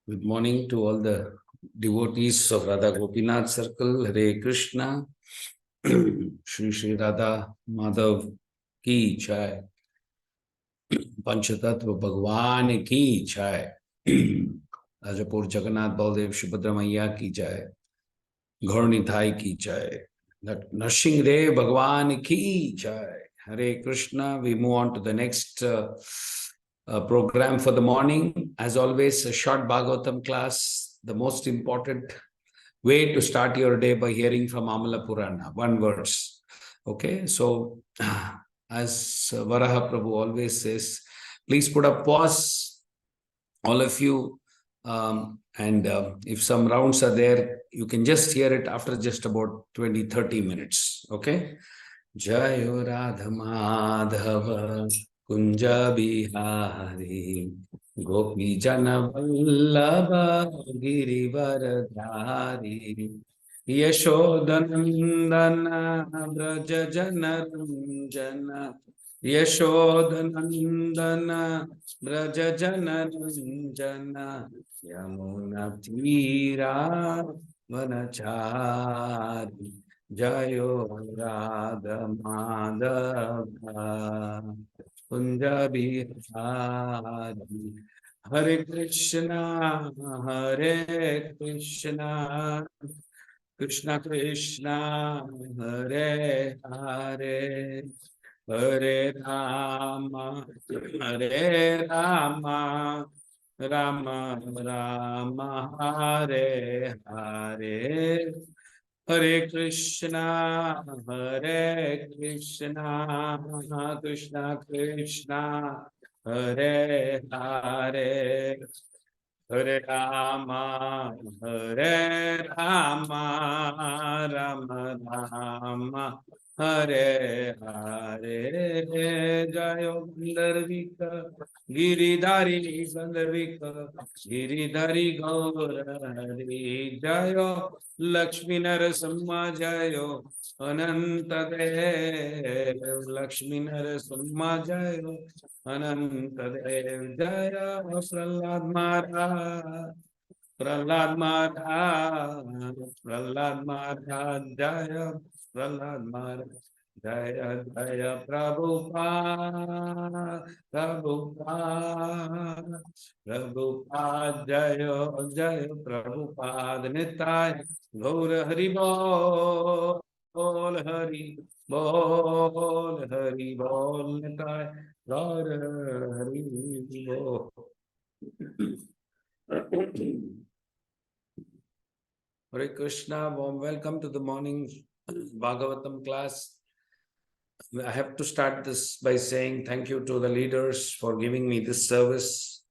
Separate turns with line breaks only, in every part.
Good morning to all the devotees of Radha Gopinath Circle. Hare Krishna. Shri Shri Radha Madhav ki jai. Panchatattva Bhagwan ki jai. Rajapur Jagannath Baldev Subhadra Maiya ki jai. Gaur Nithai ki jai. Narsingh Bhagwan ki jai. Hare Krishna. We move on to the next program for the morning. As always, a short Bhagavatam class, the most important way to start your day by hearing from Amala Purana, one verse. Okay, so as Varaha Prabhu always says, please put a pause, all of you, and if some rounds are there, you can just hear it after just about 20-30 minutes. Okay. Jayo Radha Madhava Kunja Bihari Gopi Jana Vallabha Girivaradhari Yashodanandana Braja Jana Ranjana Yashodanandana Braja Jana Ranjana Yamuna Tira Vanachari Jayo Radha Madhava Kunja Bihari Hare Krishna Krishna Krishna Hare Hare Hare Rama Rama Rama Hare Hare Hare Krishna Krishna Krishna Hare Hare Hare Rama Rama Rama Hare Hare Jayo Gandharvika Giridhari Gaurari Jayo Lakshmi Narasimha Jayo Anantadev Lakshmi Narasimha Jayo Anantadev Jaya Prahlad Maharaj Jaya Prahlad Maharaj Jaya Jaya Prabhupada Jaya Jaya Prabhupada Nitai Gaur Hari Bol Hari Bol Nitai Gaur Hari Bol. Hare Krishna, warm welcome to the morning Bhagavatam class. I have to start this by saying thank you to the leaders for giving me this service.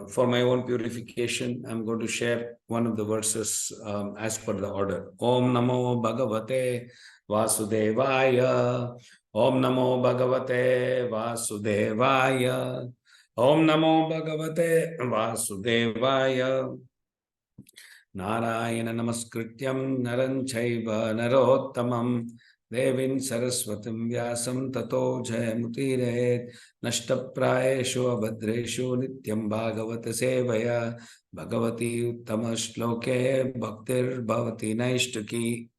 For my own purification, I'm going to share one of the verses as per the order. Om Namo Bhagavate Vasudevaya. Om Namo Bhagavate Vasudevaya. Om Namo Bhagavate Vasudevaya. Narayana Namaskrityam Naranchaiva Narottamam Devin Saraswatim Vyasam Tato Jayamutire Nashtaprayeshu Abhadreshu Nityam Bhagavata Sevaya Bhagavati Uttama Shloke Bhaktir Bhavati Naishtaki.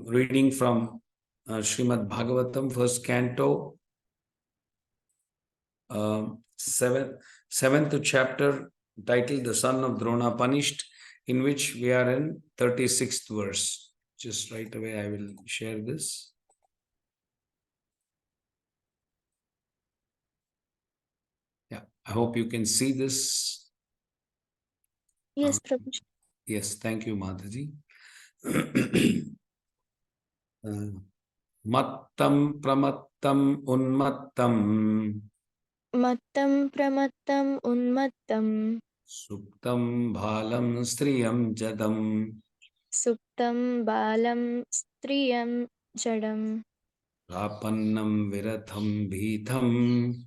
Reading from Srimad Bhagavatam, first canto, 7th chapter, titled The Son of Drona Punished, in which we are in 36th verse. Just right away I will share this. Yeah, I hope you can see this.
Yes, Prabhu.
Yes, thank you, Mataji. Mattam pramattam unmattam.
Mattam pramattam unmattam.
Suktam bhalam striyam jadam.
Suptam balam striyam jadam.
Prapannam viratham bhītam.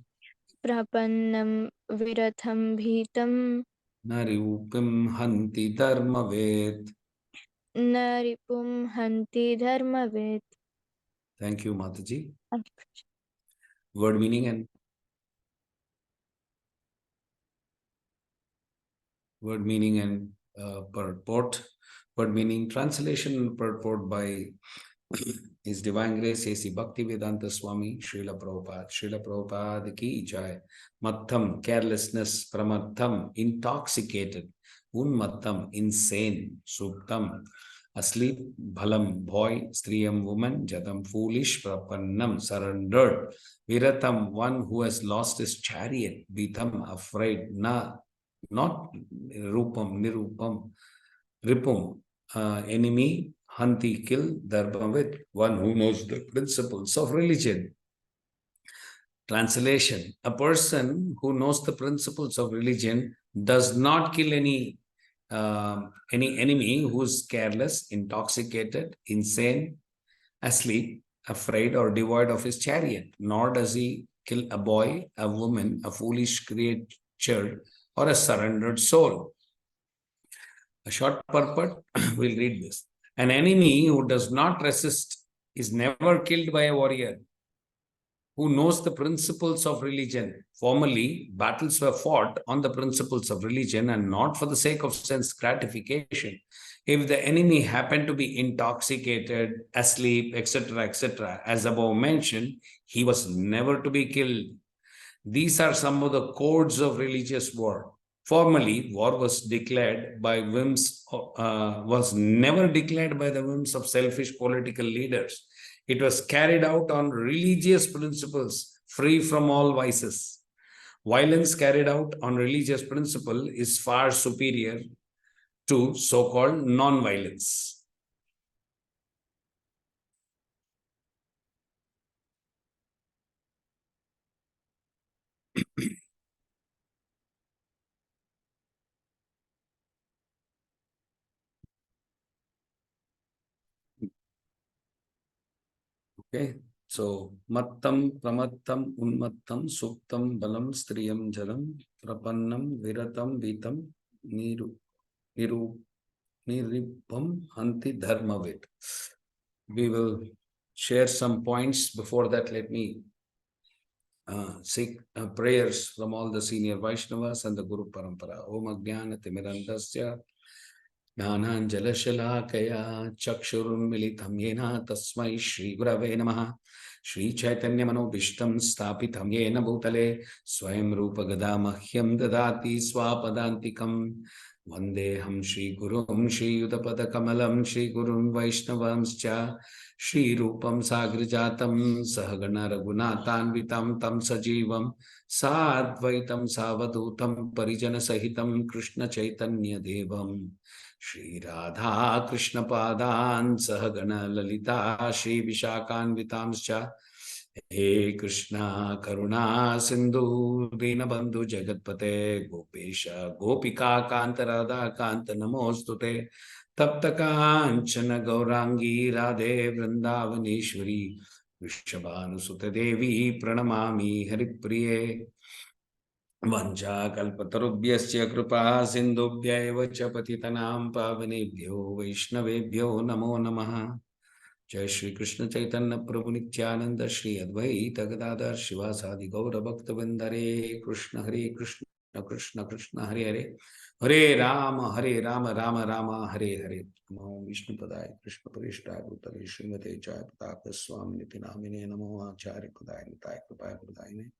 Prapannam viratham bhītam.
Narupim hanti dharmavet.
Naripum hanti dharmavet.
Thank you, Mataji. Word meaning and word meaning and purport. Word meaning, translation and purport by His Divine Grace A.C. Bhaktivedanta Swami Srila Prabhupada. Srila Prabhupada ki jai. Mattam, carelessness. Pramattam, intoxicated. Unmattam, insane. Suktam, asleep. Bhalam, boy. Striyam, woman. Jadam, foolish. Prapannam, surrendered. Viratam, one who has lost his chariot. Vitam, afraid. Na, not nirupam. Ripum, enemy. Hanti, kill. Dharmavit, one who knows the principles of religion. Translation: a person who knows the principles of religion does not kill any enemy who is careless, intoxicated, insane, asleep, afraid, or devoid of his chariot, nor does he kill a boy, a woman, a foolish creature, or a surrendered soul. A short purport, we'll read this. An enemy who does not resist is never killed by a warrior who knows the principles of religion. Formerly, battles were fought on the principles of religion and not for the sake of sense gratification. If the enemy happened to be intoxicated, asleep, etc., as above mentioned, he was never to be killed. These are some of the codes of religious war. Formerly, war was declared by whims, was never declared by the whims of selfish political leaders. It was carried out on religious principles, free from all vices. Violence carried out on religious principle is far superior to so-called non-violence. Okay, so mattam, pramattam, unmattam, suktam, balam, striyam, jalam, prapannam, viratam, vitam, niripam, hanti, dharmavit. We will share some points. Before that, let me seek prayers from all the senior Vaishnavas and the Guru Parampara. Om Ajnana Timirandasya Jnananjalashalakaya Chakshurunmilitam Yena Tasmai Shri Gurave Namaha Shri Chaitanya Manobhishtam Sthapitam Yena Bhutale Swayam Rupa Gadamahyam Dadati Swapadantikam Vandeham Shri Gurum Shri Yudapada Kamalam Shri Gurum Vaishnavamscha Shri Rupam Sagrijatam Sahagana Raghunathanvitam Tam Sajivam Sadvaitam Savadutam Parijana Sahitam Krishna Chaitanya Devam Shri Radha Krishna Padan Sahagana Lalita Shri Vishakhanvitamscha He Krishna Karuna Sindhu Dinabandhu Jagatpate Gopesha Gopika Kanta Radha Kanta Namostute Tapta Kanchana Gaurangi Radhe Vrindavaneshwari Vrishabhanusute Devi Pranamami Haripriye Vancha kalpatarubhyasya kripa sindhubhya eva cha patitanam pavanebhyo vaishnavebhyo namo namaha. Jai Shri Krishna Chaitanya Prabhu Nityananda Shri Advaita Gadadhar Shivasadi Gaura Bhakta Vindare Krishna Hare Krishna Krishna Krishna Hare Hare Hare Rama Rama Rama Hare Hare Namo Vishnu Padaya Krishna Parishthaya Bhutale Srimate Jaya Pataka Swami Niti Namine Namo Acharya Padaya Nitaya Kripaya Padayane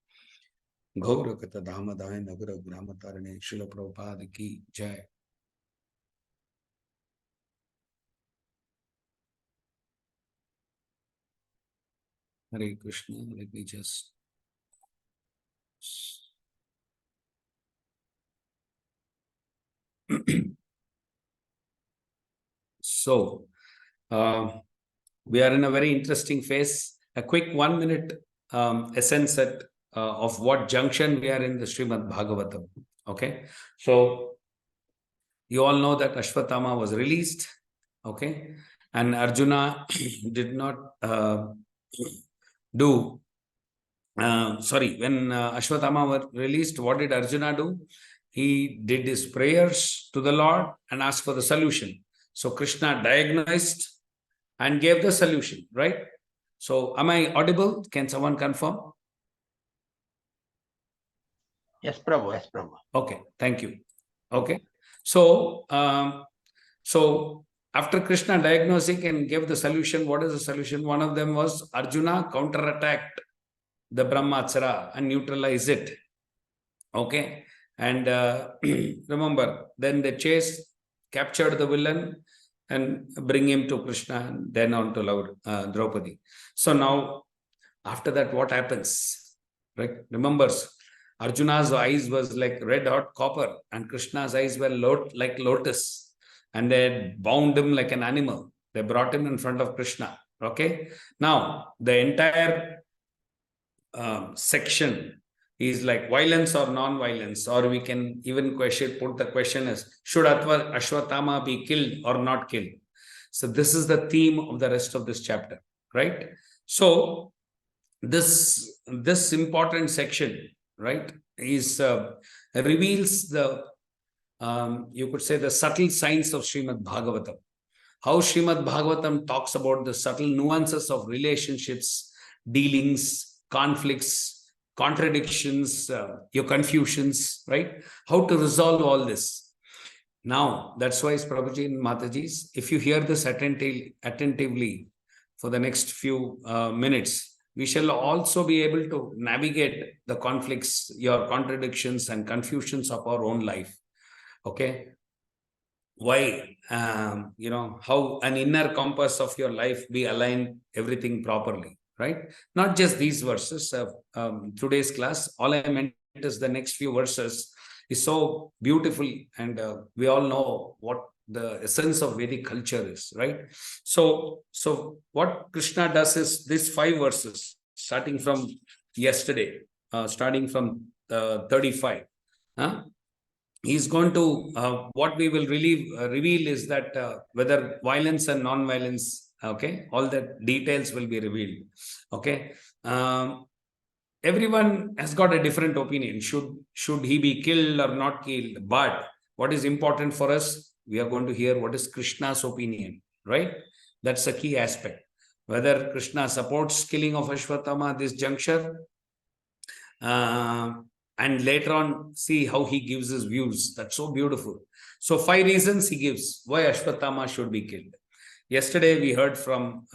Gaurakata Dhamadaya Nagara Gramatarane Srila Prabhupada ki Jai. Hare Krishna, let me just so we are in a very interesting phase. A quick 1 minute essence of what junction we are in the Srimad Bhagavatam. Okay, so you all know that Ashwatthama was released. Okay, and Arjuna did not do. When Ashwatthama were released, what did Arjuna do? He did his prayers to the Lord and asked for the solution. So Krishna diagnosed and gave the solution, right? So am I audible? Can someone confirm?
Yes, Prabhu. Yes, Prabhu.
Okay, thank you. Okay, So, so after Krishna diagnosing and gave the solution, what is the solution? One of them was Arjuna counterattacked the Brahmatsara and neutralize it. Okay. And remember, then they captured the villain and bring him to Krishna and then on to Draupadi. So now, after that, what happens? Right? Remembers, Arjuna's eyes was like red hot copper and Krishna's eyes were like lotus. And they bound him like an animal. They brought him in front of Krishna. Okay. Now, the entire section is like violence or non-violence, or we can even put the question as, should Ashwatthama be killed or not killed? So this is the theme of the rest of this chapter, right? So this important section, right, is reveals the you could say the subtle signs of Srimad Bhagavatam. How Srimad Bhagavatam talks about the subtle nuances of relationships, dealings, conflicts, contradictions, your confusions, right? How to resolve all this. Now, that's why, Prabhuji and Mataji's, if you hear this attentively for the next few minutes, we shall also be able to navigate the conflicts, your contradictions and confusions of our own life. Okay. Why, how an inner compass of your life be aligned everything properly, right? Not just these verses of today's class. All I meant is the next few verses is so beautiful, and we all know what the essence of Vedic culture is, right? So what Krishna does is these 5 verses, starting from yesterday, starting from 35. He's going to, what we will really reveal is that whether violence and non-violence, okay, all the details will be revealed. Okay. Everyone has got a different opinion. Should he be killed or not killed? But what is important for us, we are going to hear what is Krishna's opinion, right? That's a key aspect. Whether Krishna supports killing of Ashwatthama at this juncture, and later on see how he gives his views. That's so beautiful. So 5 reasons he gives why Ashwatthama should be killed. Yesterday we heard from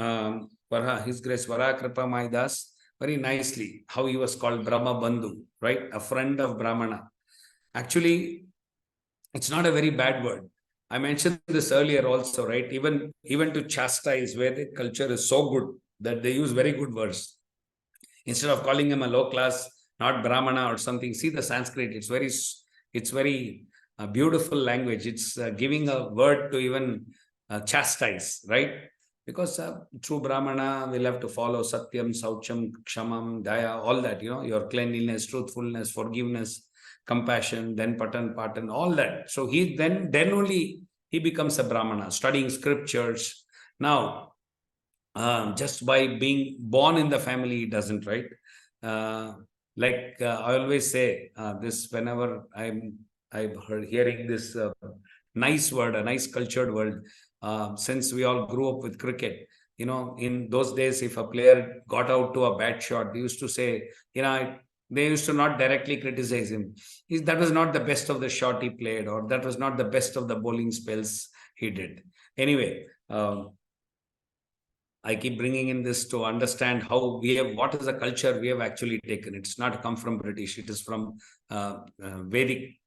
His Grace Varakripa Maidas very nicely how he was called Brahma Bandhu, right? A friend of Brahmana. Actually, it's not a very bad word. I mentioned this earlier also, right? Even to chastise, Vedic culture is so good that they use very good words. Instead of calling him a low class, not Brahmana or something, see the Sanskrit, it's very beautiful language. It's giving a word to even chastise, right? Because through Brahmana, we'll have to follow Satyam, Saucham, Kshamam, Daya, all that, your cleanliness, truthfulness, forgiveness, compassion, then patan, all that. So he then only he becomes a Brahmana, studying scriptures. Now, just by being born in the family, it doesn't, right? I always say this whenever I'm hearing this nice word, a nice cultured word, since we all grew up with cricket. In those days, if a player got out to a bad shot, they used to say, they used to not directly criticize him. That was not the best of the shot he played, or that was not the best of the bowling spells he did. Anyway, I keep bringing in this to understand how what is the culture we have actually taken. It's not come from British. It is from Vedic,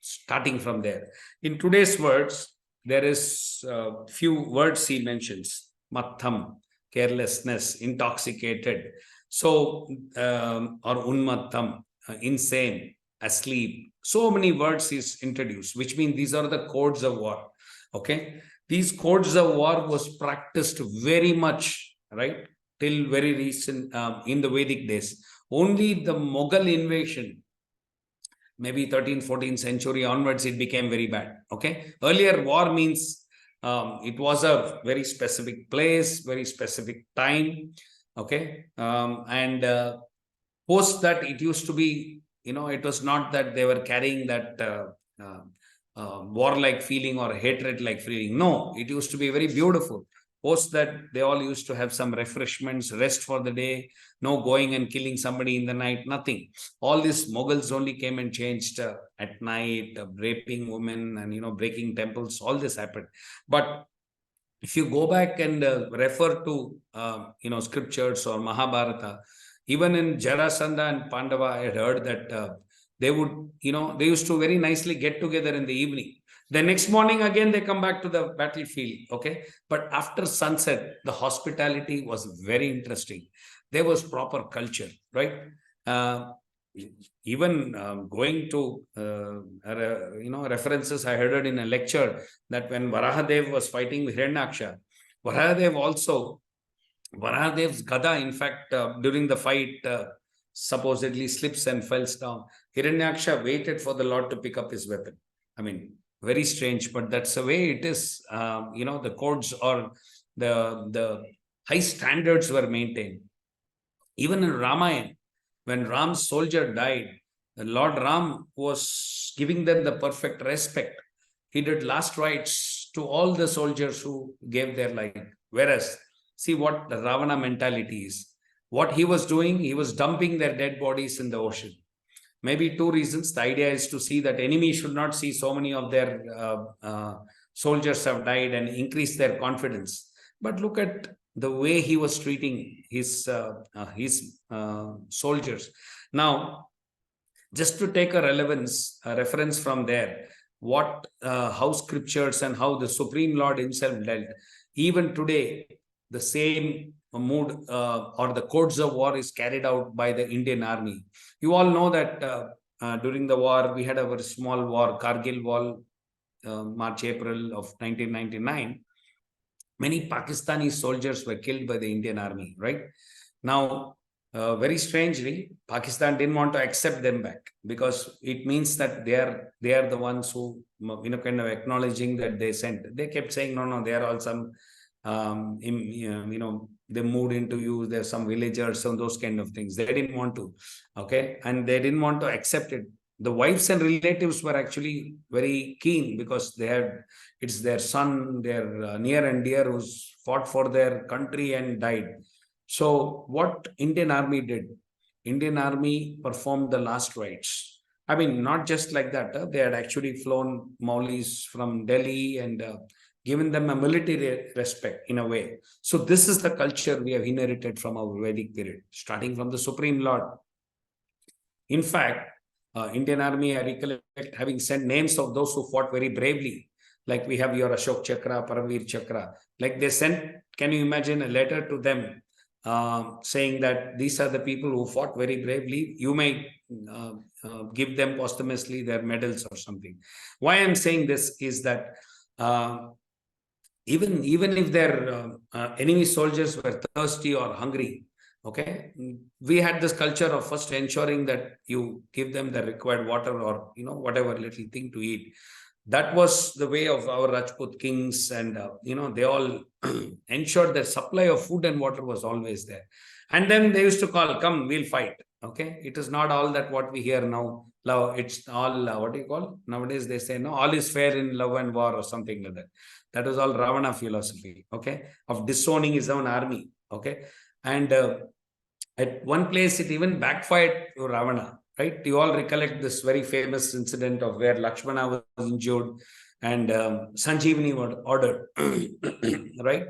starting from there. In today's words, there is few words he mentions. Mattham, carelessness, intoxicated. So, or unmattam, insane, asleep. So many words he's introduced, which means these are the codes of war. Okay. These codes of war was practiced very much, right, till very recent in the Vedic days. Only the Mughal invasion, maybe 13th, 14th century onwards, it became very bad. Okay. Earlier, war means it was a very specific place, very specific time. Okay. And post that, it used to be, it was not that they were carrying that warlike feeling or hatred-like feeling. No, it used to be very beautiful. Post that, they all used to have some refreshments, rest for the day, no going and killing somebody in the night, nothing. All these Mughals only came and changed at night, raping women and, breaking temples, all this happened. But if you go back and refer to, scriptures or Mahabharata, even in Jarasandha and Pandava, I had heard that they would, they used to very nicely get together in the evening. The next morning, again, they come back to the battlefield. Okay. But after sunset, the hospitality was very interesting. There was proper culture, right? Uh, Even going to, references I heard it in a lecture that when Varahadev was fighting with Hiranyaksha, Varahadev's Gada, in fact, during the fight, supposedly slips and falls down. Hiranyaksha waited for the Lord to pick up his weapon. I mean, very strange, but that's the way it is. The codes or the high standards were maintained. Even in Ramayana, when Ram's soldier died, the Lord Ram was giving them the perfect respect. He did last rites to all the soldiers who gave their life. Whereas, see what the Ravana mentality is. What he was doing, he was dumping their dead bodies in the ocean. Maybe two reasons. The idea is to see that enemy should not see so many of their soldiers have died and increase their confidence. But look at the way he was treating his soldiers. Now, just to take a reference from there, how scriptures and how the Supreme Lord himself dealt. Even today, the same mood or the codes of war is carried out by the Indian Army. You all know that during the war, we had a very small war, Kargil War, March, April of 1999. Many Pakistani soldiers were killed by the Indian Army, right? Now, very strangely, Pakistan didn't want to accept them back because it means that they are the ones who, kind of acknowledging that they sent. They kept saying, no, they are all some, they moved into you. There's some villagers and those kind of things. They didn't want to, okay, and they didn't want to accept it. The wives and relatives were actually very keen because it's their son, their near and dear who's fought for their country and died. So what Indian Army did, Indian Army performed the last rites. I mean, not just like that. They had actually flown Maulis from Delhi and given them a military respect in a way. So this is the culture we have inherited from our Vedic period, starting from the Supreme Lord. In fact, Indian Army, I recollect having sent names of those who fought very bravely. Like we have your Ashok Chakra, Paramveer Chakra. Like they sent, can you imagine a letter to them saying that these are the people who fought very bravely. You may give them posthumously their medals or something. Why I'm saying this is that even if their enemy soldiers were thirsty or hungry, okay, we had this culture of first ensuring that you give them the required water or whatever little thing to eat. That was the way of our Rajput kings, and they all ensured that supply of food and water was always there. And then they used to call, come, we'll fight. Okay, it is not all that what we hear now. Love, it's all what do you call nowadays? They say no, all is fair in love and war or something like that. That was all Ravana philosophy. Okay, of disowning his own army. Okay, and at one place it even backfired to Ravana. Right, you all recollect this very famous incident of where Lakshmana was injured and Sanjeevani was ordered. Right,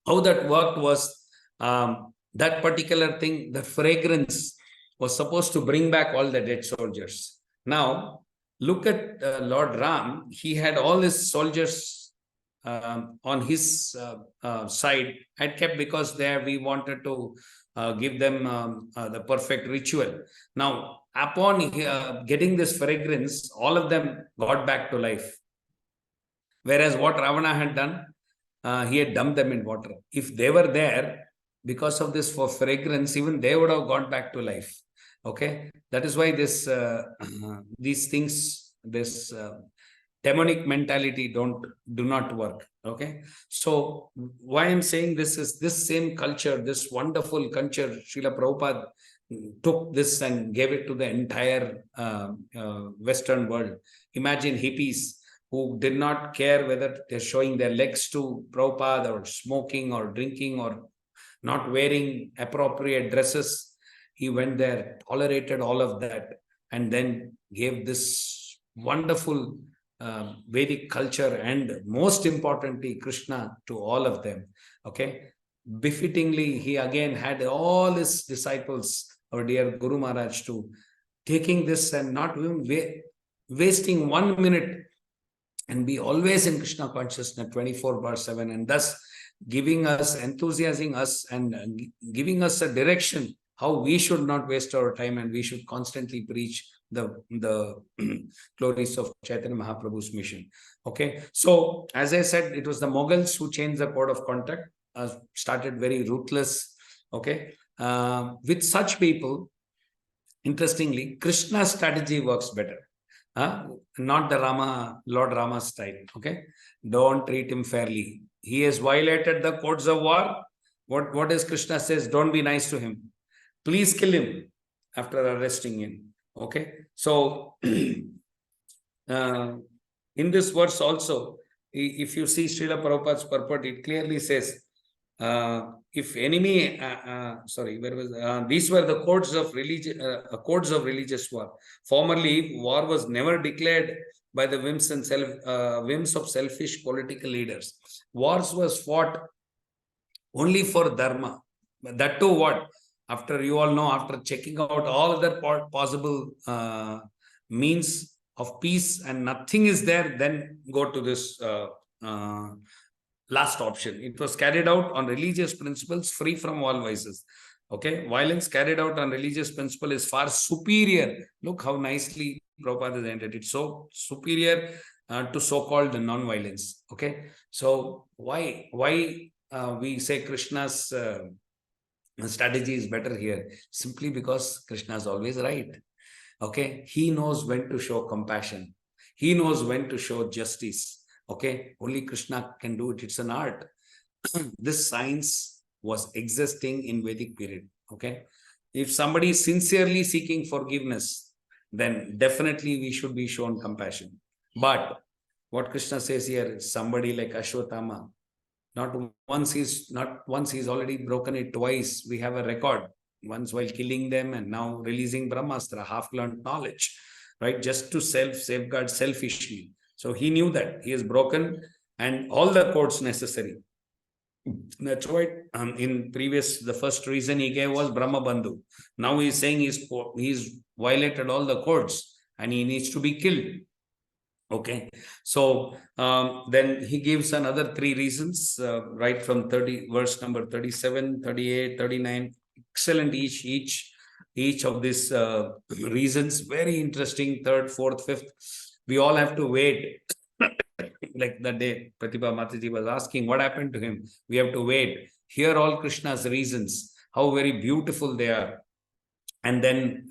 how that worked was that particular thing, the fragrance was supposed to bring back all the dead soldiers. Now, look at Lord Ram. He had all his soldiers on his side, had kept because there we wanted to give them the perfect ritual. Now, upon getting this fragrance, all of them got back to life. Whereas what Ravana had done, he had dumped them in water. If they were there, because of this for fragrance, even they would have gone back to life. Okay, that is why these things, this demonic mentality do not work. Okay, so why I'm saying this is this same culture, this wonderful culture, Srila Prabhupada took this and gave it to the entire Western world. Imagine hippies who did not care whether they're showing their legs to Prabhupada or smoking or drinking or not wearing appropriate dresses. He went there, tolerated all of that, and then gave this wonderful Vedic culture and most importantly, Krishna to all of them. Okay. Befittingly, he again had all his disciples, our dear Guru Maharaj, to taking this and not wasting 1 minute and be always in Krishna consciousness 24/7, and thus giving us, enthusiasming us, and giving us a direction how we should not waste our time and we should constantly preach the glories of Chaitanya Mahaprabhu's mission. Okay, so as I said, it was the Mughals who changed the code of conduct, started very ruthless. Okay, with such people, interestingly, Krishna's strategy works better. Not the Lord Rama style. Okay, don't treat him fairly. He has violated the codes of war. What is Krishna says? Don't be nice to him. Please kill him after arresting him. Okay, so in this verse also, if you see Srila Prabhupada's purport, it clearly says, if enemy, where was these were the codes of religious war. Formerly, war was never declared by the whims of selfish political leaders. Wars was fought only for dharma. That too, what? After you all know, after checking out all other possible means of peace and nothing is there, then go to this last option. It was carried out on religious principles, free from all vices. Okay, violence carried out on religious principle is far superior. Look how nicely Prabhupada has ended it. So superior to so-called non-violence. Okay, so why we say Krishna's strategy is better here? Simply because Krishna is always right. Okay, he knows when to show compassion. He knows when to show justice. Okay, only Krishna can do it. It's an art. This science was existing in Vedic period. Okay, if somebody is sincerely seeking forgiveness, then definitely we should be shown compassion. But what Krishna says here, somebody like Ashwatthama, not once he's already broken it twice. We have a record. Once while killing them and now releasing Brahmastra, half-learned knowledge, right? Just to safeguard selfishly. So he knew that he has broken and all the codes necessary. That's why in previous, the first reason he gave was Brahma Bandhu. Now he's saying he's violated all the codes and he needs to be killed. Okay, so then he gives another 3 reasons, right from verse number 37, 38, 39. Excellent, each of these reasons, very interesting. 3rd, 4th, 5th. We all have to wait. Like that day, Pratibha Mataji was asking, what happened to him? We have to wait. Hear all Krishna's reasons, how very beautiful they are. And then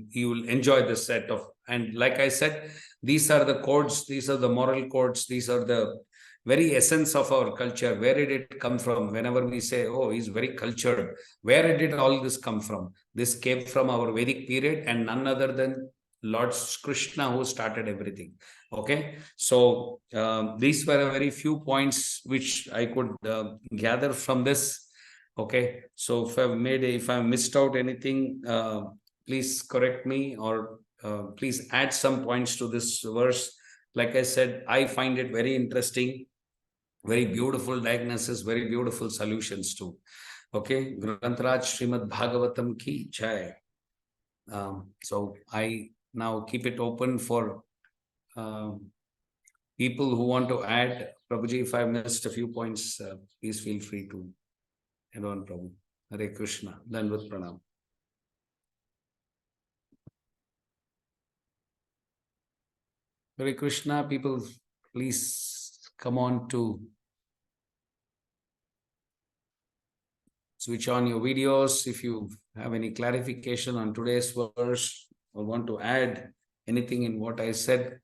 you will enjoy the set of, and like I said, these are the codes, these are the moral codes, these are the very essence of our culture. Where did it come from? Whenever we say, oh, he's very cultured, where did all this come from? This came from our Vedic period and none other than Lord Krishna who started everything. Okay, so these were a very few points which I could gather from this. Okay, so if I've missed out anything, please correct me or please add some points to this verse. Like I said, I find it very interesting, very beautiful diagnosis, very beautiful solutions too. Okay, Grantaraj Srimad Bhagavatam ki jai. So I now keep it open for people who want to add. Prabhuji, if I missed a few points, please feel free to add on, Prabhu. Hare Krishna. Dandavat Pranam. Hare Krishna, people, please come on to switch on your videos. If you have any clarification on today's verse or want to add anything in what I said,